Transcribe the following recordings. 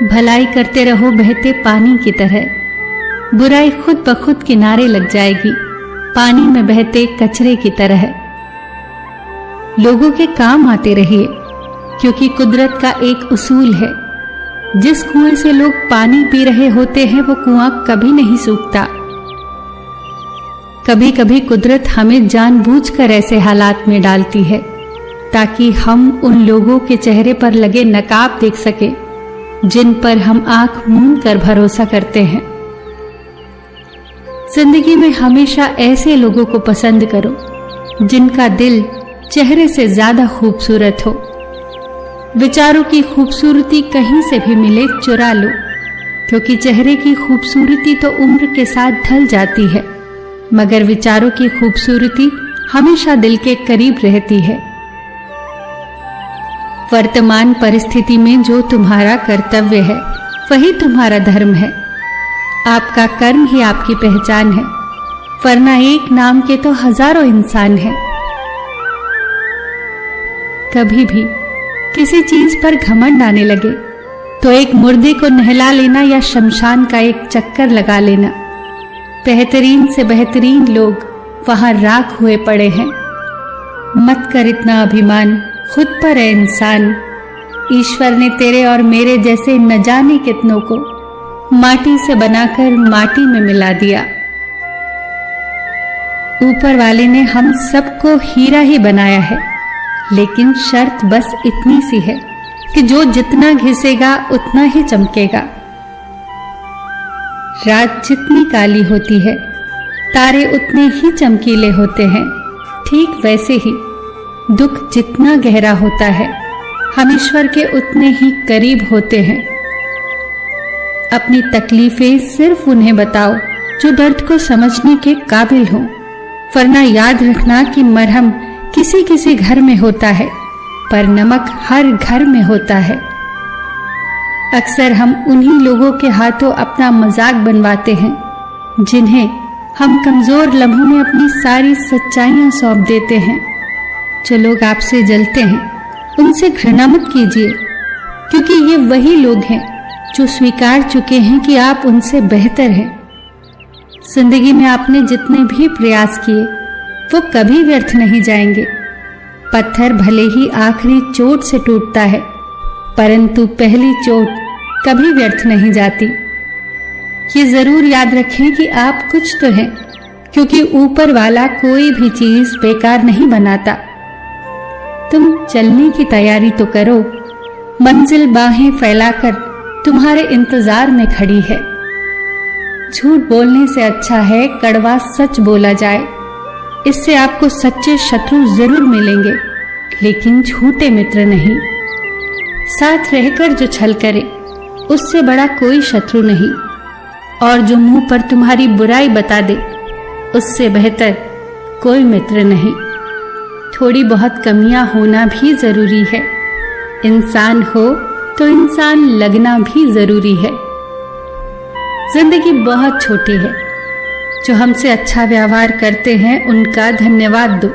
भलाई करते रहो बहते पानी की तरह, बुराई खुद ब खुद किनारे लग जाएगी पानी में बहते कचरे की तरह। लोगों के काम आते रहिए, क्योंकि कुदरत का एक उसूल है, जिस कुएं से लोग पानी पी रहे होते हैं वो कुआं कभी नहीं सूखता। कभी कभी कुदरत हमें जानबूझकर ऐसे हालात में डालती है ताकि हम उन लोगों के चेहरे पर लगे नकाब देख सके जिन पर हम आंख मूंद कर भरोसा करते हैं। जिंदगी में हमेशा ऐसे लोगों को पसंद करो जिनका दिल चेहरे से ज्यादा खूबसूरत हो। विचारों की खूबसूरती कहीं से भी मिले चुरा लो, क्योंकि चेहरे की खूबसूरती तो उम्र के साथ ढल जाती है, मगर विचारों की खूबसूरती हमेशा दिल के करीब रहती है। वर्तमान परिस्थिति में जो तुम्हारा कर्तव्य है वही तुम्हारा धर्म है। आपका कर्म ही आपकी पहचान है, वरना एक नाम के तो हजारों इंसान हैं। कभी भी किसी चीज पर घमंड आने लगे तो एक मुर्दे को नहला लेना या शमशान का एक चक्कर लगा लेना। बेहतरीन से बेहतरीन लोग वहां राख हुए पड़े हैं। मत कर इतना अभिमान, खुद पर है इंसान। ईश्वर ने तेरे और मेरे जैसे न जाने कितनों को माटी से बनाकर माटी में मिला दिया। ऊपर वाले ने हम सबको हीरा ही बनाया है, लेकिन शर्त बस इतनी सी है कि जो जितना घिसेगा उतना ही चमकेगा। रात जितनी काली होती है तारे उतने ही चमकीले होते हैं। ठीक वैसे ही दुख जितना गहरा होता है हम ईश्वर के उतने ही करीब होते हैं। अपनी तकलीफें सिर्फ उन्हें बताओ जो दर्द को समझने के काबिल हो, वरना याद रखना कि मरहम किसी किसी घर में होता है पर नमक हर घर में होता है। अक्सर हम उन्हीं लोगों के हाथों अपना मजाक बनवाते हैं जिन्हें हम कमजोर लम्हों में अपनी सारी सच्चाइयां सौंप देते हैं। जो लोग आपसे जलते हैं उनसे घृणा मत कीजिए, क्योंकि ये वही लोग हैं जो स्वीकार चुके हैं कि आप उनसे बेहतर हैं। जिंदगी में आपने जितने भी प्रयास किए वो कभी व्यर्थ नहीं जाएंगे। पत्थर भले ही आखिरी चोट से टूटता है, परंतु पहली चोट कभी व्यर्थ नहीं जाती। ये जरूर याद रखें कि आप कुछ तो हैं, क्योंकि ऊपर वाला कोई भी चीज बेकार नहीं बनाता। तुम चलने की तैयारी तो करो, मंजिल बाहें फैलाकर तुम्हारे इंतजार में खड़ी है। झूठ बोलने से अच्छा है कड़वा सच बोला जाए। इससे आपको सच्चे शत्रु जरूर मिलेंगे, लेकिन झूठे मित्र नहीं। साथ रहकर जो छल करे उससे बड़ा कोई शत्रु नहीं, और जो मुंह पर तुम्हारी बुराई बता दे उससे बेहतर कोई मित्र नहीं। थोड़ी बहुत कमियां होना भी जरूरी है। इंसान हो तो इंसान लगना भी जरूरी है। जिंदगी बहुत छोटी है। जो हमसे अच्छा व्यवहार करते हैं उनका धन्यवाद दो,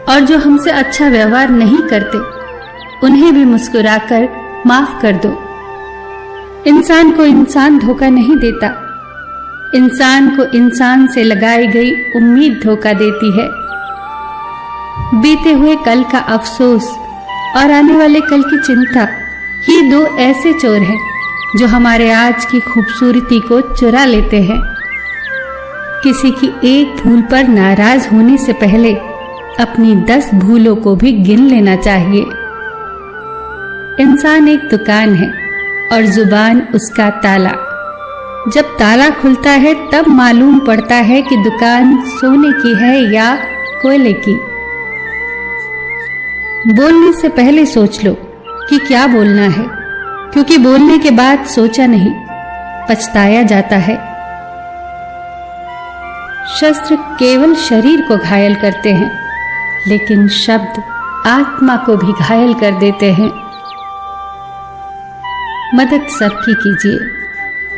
और जो हमसे अच्छा व्यवहार नहीं करते उन्हें भी मुस्कुराकर माफ कर दो। इंसान को इंसान धोखा नहीं देता, इंसान को इंसान से लगाई गई उम्मीद धोखा देती है। बीते हुए कल का अफसोस और आने वाले कल की चिंता, ये दो ऐसे चोर हैं जो हमारे आज की खूबसूरती को चुरा लेते हैं। किसी की एक भूल पर नाराज होने से पहले अपनी 10 भूलों को भी गिन लेना चाहिए। इंसान एक दुकान है और जुबान उसका ताला। जब ताला खुलता है तब मालूम पड़ता है कि दुकान सोने की है या कोयले की। बोलने से पहले सोच लो कि क्या बोलना है, क्योंकि बोलने के बाद सोचा नहीं पछताया जाता है। शस्त्र केवल शरीर को घायल करते हैं, लेकिन शब्द आत्मा को भी घायल कर देते हैं। मदद सबकी कीजिए,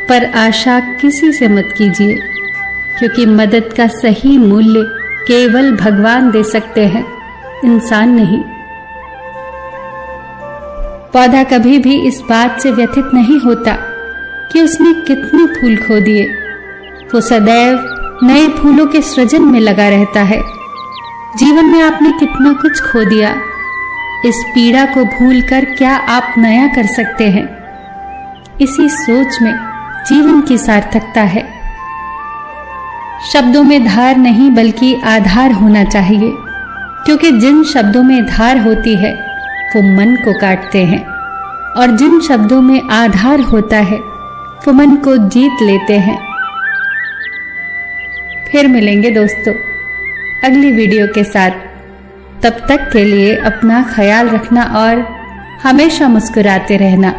पर आशा किसी से मत कीजिए, क्योंकि मदद का सही मूल्य केवल भगवान दे सकते हैं, इंसान नहीं। पौधा कभी भी इस बात से व्यथित नहीं होता कि उसने कितने फूल खो दिए। वो सदैव नए फूलों के सृजन में लगा रहता है। जीवन में आपने कितना कुछ खो दिया, इस पीड़ा को भूलकर क्या आप नया कर सकते हैं? इसी सोच में जीवन की सार्थकता है। शब्दों में धार नहीं बल्कि आधार होना चाहिए, क्योंकि जिन शब्दों में धार होती है वो मन को काटते हैं, और जिन शब्दों में आधार होता है वो मन को जीत लेते हैं। फिर मिलेंगे दोस्तों अगली वीडियो के साथ। तब तक के लिए अपना ख्याल रखना और हमेशा मुस्कुराते रहना।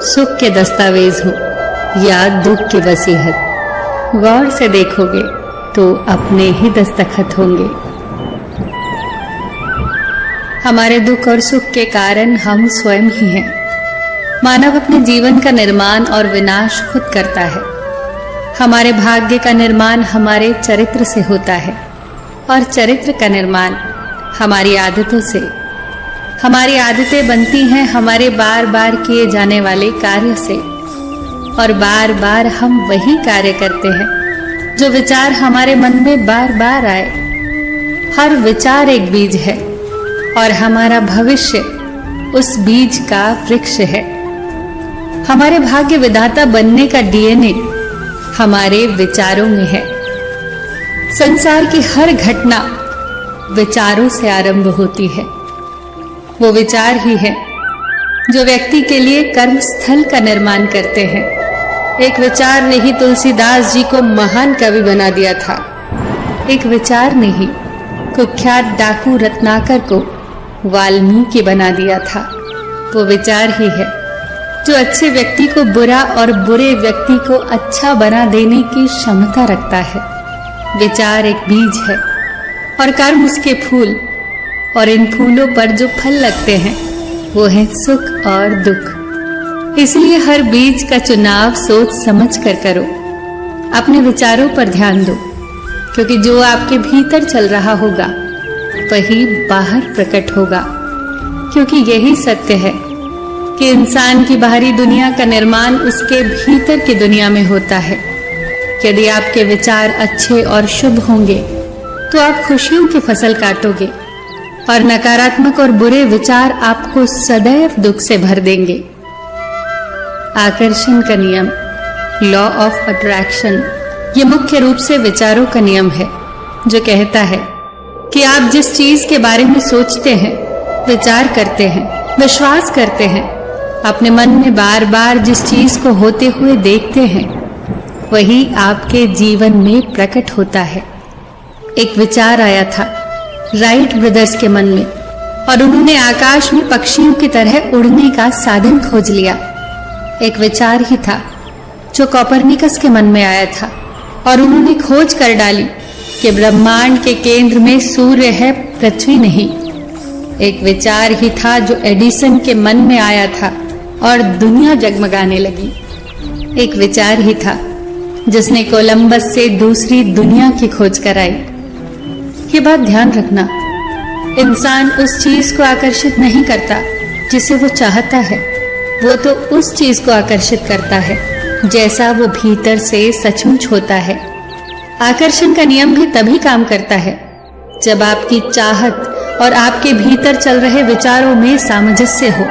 सुख के दस्तावेज हो या दुख की वसीहत, गौर से देखोगे तो अपने ही दस्तखत होंगे। हमारे दुख और सुख के कारण हम स्वयं ही हैं। मानव अपने जीवन का निर्माण और विनाश खुद करता है। हमारे भाग्य का निर्माण हमारे चरित्र से होता है, और चरित्र का निर्माण हमारी आदतों से। हमारी आदतें बनती हैं हमारे बार बार किए जाने वाले कार्य से, और बार बार हम वही कार्य करते हैं जो विचार हमारे मन में बार बार आए। हर विचार एक बीज है, और हमारा भविष्य उस बीज का वृक्ष है। हमारे भाग्य विधाता बनने का डीएनए हमारे विचारों में है। संसार की हर घटना विचारों से आरंभ होती है। वो विचार ही है जो व्यक्ति के लिए कर्म स्थल का निर्माण करते हैं। एक विचार ने ही तुलसीदास जी को महान कवि बना दिया था। एक विचार ने ही कुख्यात डाकू रत्नाकर को वाल्मीकि बना दिया था। वो विचार ही है जो अच्छे व्यक्ति को बुरा और बुरे व्यक्ति को अच्छा बना देने की क्षमता रखता है। विचार एक बीज है और कर्म उसके फूल, और इन फूलों पर जो फल लगते हैं वो है सुख और दुख। इसलिए हर बीज का चुनाव सोच समझ कर करो। अपने विचारों पर ध्यान दो, क्योंकि जो आपके भीतर चल रहा होगा वही बाहर प्रकट होगा। क्योंकि यही सत्य है कि इंसान की बाहरी दुनिया का निर्माण उसके भीतर की दुनिया में होता है। यदि आपके विचार अच्छे और शुभ होंगे तो आप खुशियों की फसल काटोगे, और नकारात्मक और बुरे विचार आपको सदैव दुख से भर देंगे। आकर्षण का नियम, लॉ ऑफ अट्रैक्शन, ये मुख्य रूप से विचारों का नियम है, जो कहता है कि आप जिस चीज के बारे में सोचते हैं, विचार करते हैं, विश्वास करते हैं, अपने मन में बार बार जिस चीज को होते हुए देखते हैं वही आपके जीवन में प्रकट होता है। एक विचार आया था राइट ब्रदर्स के मन में, और उन्होंने आकाश में पक्षियों की तरह उड़ने का साधन खोज लिया। एक विचार ही था जो कोपरनिकस के मन में आया था, और उन्होंने खोज कर डाली कि ब्रह्मांड के केंद्र में सूर्य है, पृथ्वी नहीं। एक विचार ही था जो एडिसन के मन में आया था और दुनिया जगमगाने लगी। एक विचार ही था जिसने कोलंबस से दूसरी दुनिया की खोज कराई। ये बात ध्यान रखना, इंसान उस चीज को आकर्षित नहीं करता जिसे वो चाहता है, वो तो उस चीज को आकर्षित करता है जैसा वो भीतर से सचमुच होता है। आकर्षण का नियम भी तभी काम करता है जब आपकी चाहत और आपके भीतर चल रहे विचारों में सामंजस्य हो।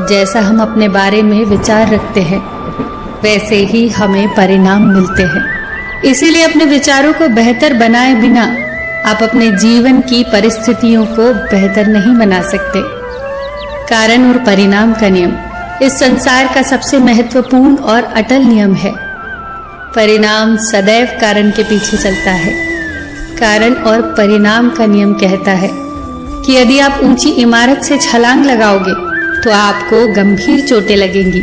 जैसा हम अपने बारे में विचार रखते हैं वैसे ही हमें परिणाम मिलते हैं। इसीलिए अपने विचारों को बेहतर बनाए बिना आप अपने जीवन की परिस्थितियों को बेहतर नहीं बना सकते। कारण और परिणाम का नियम इस संसार का सबसे महत्वपूर्ण और अटल नियम है। परिणाम सदैव कारण के पीछे चलता है। कारण और परिणाम का नियम कहता है कि यदि आप ऊंची इमारत से छलांग लगाओगे तो आपको गंभीर चोटें लगेंगी।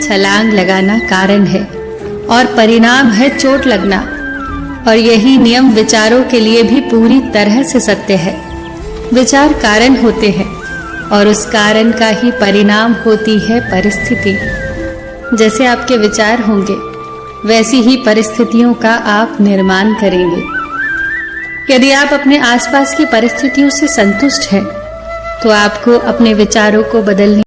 छलांग लगाना कारण है और परिणाम है चोट लगना। और यही नियम विचारों के लिए भी पूरी तरह से सत्य है। विचार कारण होते हैं और उस कारण का ही परिणाम होती है परिस्थिति। जैसे आपके विचार होंगे वैसी ही परिस्थितियों का आप निर्माण करेंगे। यदि आप अपने आसपास की परिस्थितियों से संतुष्ट हैं, तो आपको अपने विचारों को बदलने